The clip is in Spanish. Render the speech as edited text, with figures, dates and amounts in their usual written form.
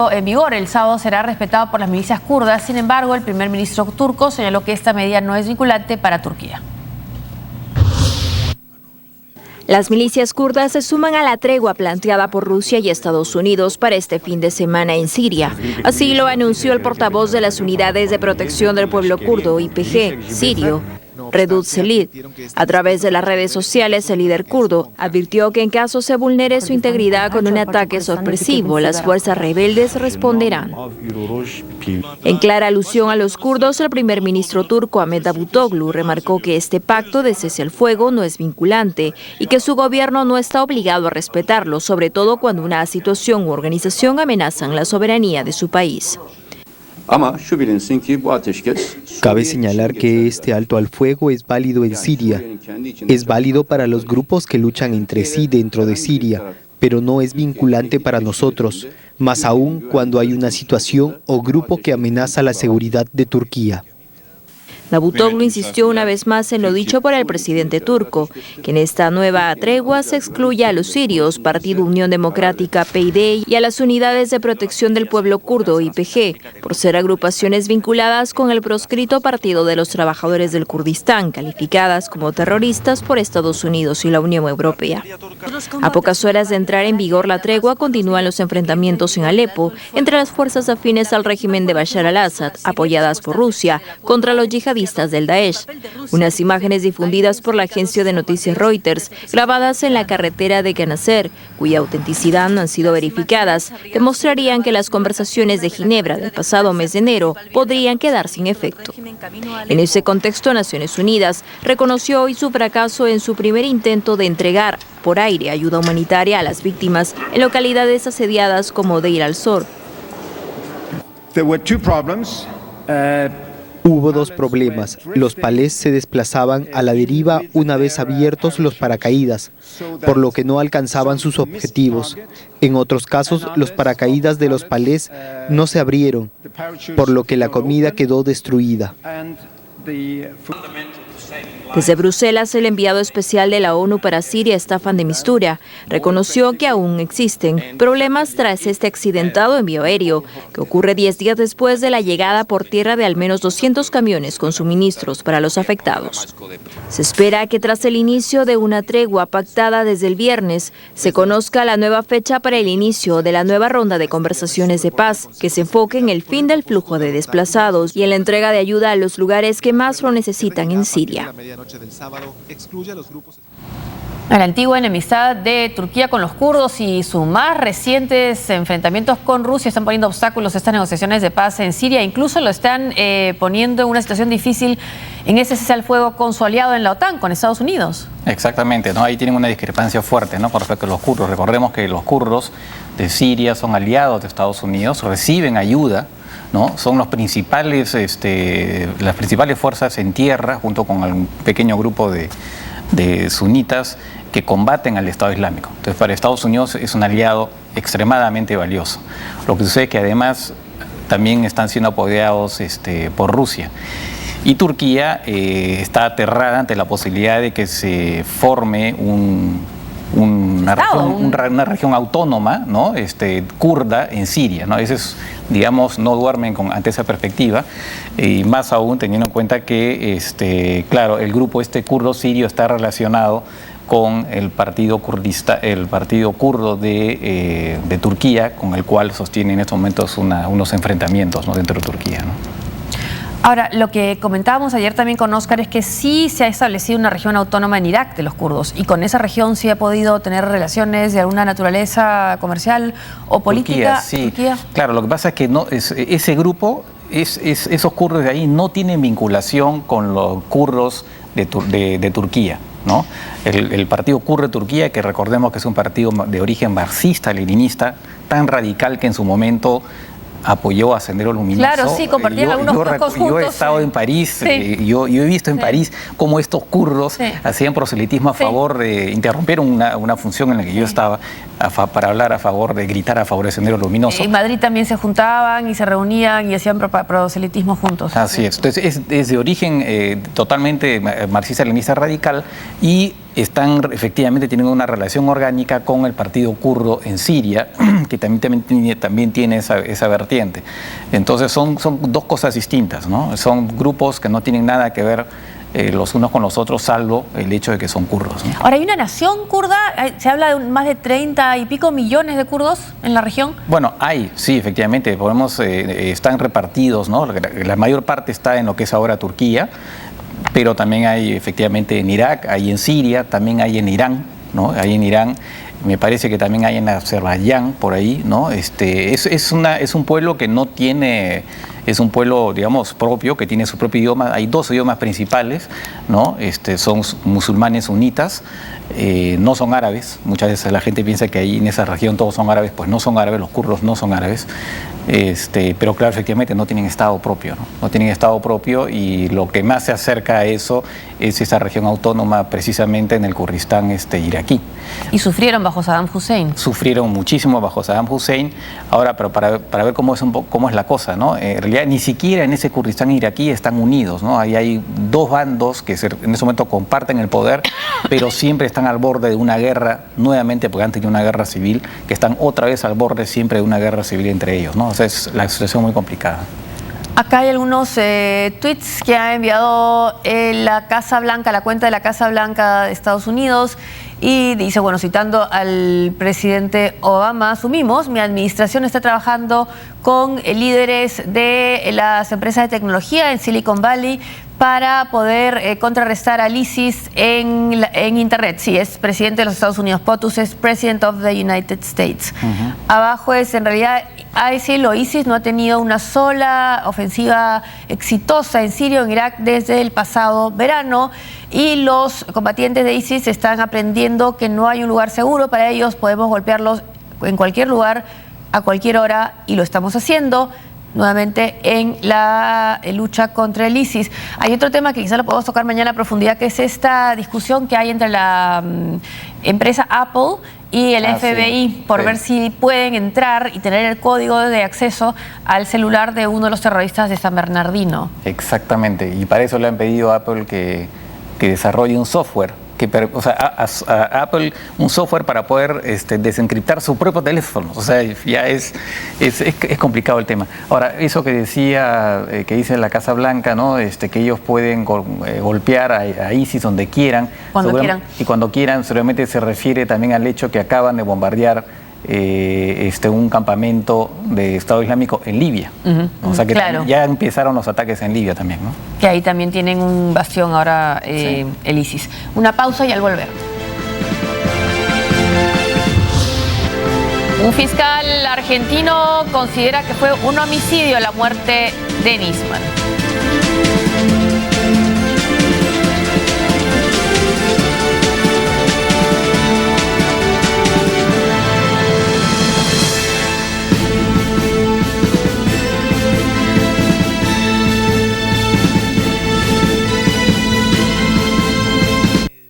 En vigor el sábado será respetado por las milicias kurdas. Sin embargo, el primer ministro turco señaló que esta medida no es vinculante para Turquía. Las milicias kurdas se suman a la tregua planteada por Rusia y Estados Unidos para este fin de semana en Siria. Así lo anunció el portavoz de las Unidades de Protección del Pueblo Kurdo, YPG, sirio, Redut Selid. A través de las redes sociales, el líder kurdo advirtió que en caso se vulnere su integridad con un ataque sorpresivo, las fuerzas rebeldes responderán. En clara alusión a los kurdos, el primer ministro turco Ahmet Davutoglu remarcó que este pacto de cese al fuego no es vinculante y que su gobierno no está obligado a respetarlo, sobre todo cuando una situación u organización amenazan la soberanía de su país. Cabe señalar que este alto al fuego es válido en Siria. Es válido para los grupos que luchan entre sí dentro de Siria, pero no es vinculante para nosotros, más aún cuando hay una situación o grupo que amenaza la seguridad de Turquía. Davutoglu insistió una vez más en lo dicho por el presidente turco, que en esta nueva tregua se excluye a los sirios, Partido Unión Democrática PYD, y a las Unidades de Protección del Pueblo Kurdo, YPG, por ser agrupaciones vinculadas con el proscrito Partido de los Trabajadores del Kurdistán, calificadas como terroristas por Estados Unidos y la Unión Europea. A pocas horas de entrar en vigor la tregua, continúan los enfrentamientos en Alepo entre las fuerzas afines al régimen de Bashar al-Assad, apoyadas por Rusia, contra los yihadistas del Daesh. Unas imágenes difundidas por la agencia de noticias Reuters, grabadas en la carretera de Kanaser, cuya autenticidad no han sido verificadas, demostrarían que las conversaciones de Ginebra del pasado mes de enero podrían quedar sin efecto. En ese contexto, Naciones Unidas reconoció hoy su fracaso en su primer intento de entregar por aire ayuda humanitaria a las víctimas en localidades asediadas como Deir al-Zor. Hubo dos problemas. Los palés se desplazaban a la deriva una vez abiertos los paracaídas, por lo que no alcanzaban sus objetivos. En otros casos, los paracaídas de los palés no se abrieron, por lo que la comida quedó destruida. Desde Bruselas, el enviado especial de la ONU para Siria, Staffan de Mistura, reconoció que aún existen problemas tras este accidentado envío aéreo, que ocurre 10 días después de la llegada por tierra de al menos 200 camiones con suministros para los afectados. Se espera que tras el inicio de una tregua pactada desde el viernes, se conozca la nueva fecha para el inicio de la nueva ronda de conversaciones de paz, que se enfoque en el fin del flujo de desplazados y en la entrega de ayuda a los lugares que más lo necesitan en Siria. La antigua enemistad de Turquía con los kurdos y sus más recientes enfrentamientos con Rusia están poniendo obstáculos a estas negociaciones de paz en Siria. Incluso lo están poniendo en una situación difícil en ese cese al fuego con su aliado en la OTAN, con Estados Unidos. Exactamente, ¿no? Ahí tienen una discrepancia fuerte, ¿no? Con respecto a los kurdos. Recordemos que los kurdos de Siria son aliados de Estados Unidos, reciben ayuda, ¿no? Son los principales, las principales fuerzas en tierra, junto con un pequeño grupo de sunitas que combaten al Estado Islámico. Entonces, para Estados Unidos es un aliado extremadamente valioso. Lo que sucede es que además también están siendo apoyados por Rusia. Y Turquía está aterrada ante la posibilidad de que se forme una región autónoma, ¿no? Kurda en Siria, ¿no? Ese es, digamos, no duermen ante esa perspectiva, y más aún teniendo en cuenta que, claro, el grupo kurdo sirio está relacionado con el partido kurdo de Turquía, con el cual sostiene en estos momentos unos enfrentamientos, ¿no? dentro de Turquía, ¿no? Ahora, lo que comentábamos ayer también con Óscar es que sí se ha establecido una región autónoma en Irak de los kurdos, y con esa región sí ha podido tener relaciones de alguna naturaleza comercial o política. Turquía. Claro, lo que pasa es que ese grupo, esos kurdos de ahí no tienen vinculación con los kurdos de Turquía, ¿no? El partido kurdo de Turquía, que recordemos que es un partido de origen marxista-leninista, tan radical que en su momento apoyó a Sendero Luminoso. Claro, sí, compartían algunos trozos juntos. Yo he estado en París, sí. Yo he visto en París cómo estos kurdos hacían proselitismo a favor de, interrumpieron una función en la que yo estaba para hablar a favor de, gritar a favor de Sendero Luminoso. En Madrid también se juntaban y se reunían y hacían proselitismo juntos. Así es. Entonces es de origen totalmente marxista-leninista radical, y efectivamente tienen una relación orgánica con el partido kurdo en Siria, que también tiene esa vertiente. Entonces son dos cosas distintas, ¿no? Son grupos que no tienen nada que ver los unos con los otros, salvo el hecho de que son kurdos, ¿no? Ahora, ¿hay una nación kurda? ¿Se habla de más de 30 y pico millones de kurdos en la región? Bueno, sí, efectivamente, están repartidos, ¿no? La mayor parte está en lo que es ahora Turquía, pero también hay efectivamente en Irak, hay en Siria, también hay en Irán, ¿no? Hay en Irán, me parece que también hay en Azerbaiyán, por ahí, ¿no? Es un pueblo que no tiene... Es un pueblo, digamos, propio, que tiene su propio idioma. Hay dos idiomas principales, ¿no? Son musulmanes sunitas, no son árabes. Muchas veces la gente piensa que ahí en esa región todos son árabes, pues no son árabes, los kurdos no son árabes. Pero claro, efectivamente no tienen Estado propio, ¿no? No tienen Estado propio, y lo que más se acerca a eso es esa región autónoma, precisamente en el Kurdistán iraquí. Y sufrieron bajo Saddam Hussein. Sufrieron muchísimo bajo Saddam Hussein. Ahora, pero para ver cómo es la cosa, ¿no? En realidad ni siquiera en ese Kurdistán iraquí están unidos, ¿no? Ahí hay dos bandos que en ese momento comparten el poder, pero siempre están al borde de una guerra, nuevamente, porque han tenido una guerra civil, que están otra vez al borde siempre de una guerra civil entre ellos, ¿no? O sea, es la situación muy complicada. Acá hay algunos tweets que ha enviado la Casa Blanca, la cuenta de la Casa Blanca de Estados Unidos, y dice, bueno, citando al presidente Obama, asumimos, mi administración está trabajando con líderes de las empresas de tecnología en Silicon Valley para poder contrarrestar al ISIS en Internet. Sí, es presidente de los Estados Unidos. POTUS es President of the United States. Abajo es, en realidad, ISIL o ISIS no ha tenido una sola ofensiva exitosa en Siria o en Irak desde el pasado verano, y los combatientes de ISIS están aprendiendo que no hay un lugar seguro para ellos. Podemos golpearlos en cualquier lugar, a cualquier hora, y lo estamos haciendo nuevamente en la lucha contra el ISIS. Hay otro tema que quizás lo podemos tocar mañana a profundidad, que es esta discusión que hay entre la empresa Apple y el FBI por ver si pueden entrar y tener el código de acceso al celular de uno de los terroristas de San Bernardino. Exactamente, y para eso le han pedido a Apple que desarrolle un software, a Apple un software para poder desencriptar su propio teléfono. O sea, ya es complicado el tema. Ahora, eso que decía, que dice la Casa Blanca, ¿no? Que ellos pueden golpear a ISIS donde quieran. Cuando quieran. Y cuando quieran, seguramente se refiere también al hecho que acaban de bombardear un campamento de Estado Islámico en Libia. O sea que ya empezaron los ataques en Libia también, ¿no? Que ahí también tienen un bastión ahora el ISIS. Una pausa y al volver. Un fiscal argentino considera que fue un homicidio la muerte de Nisman.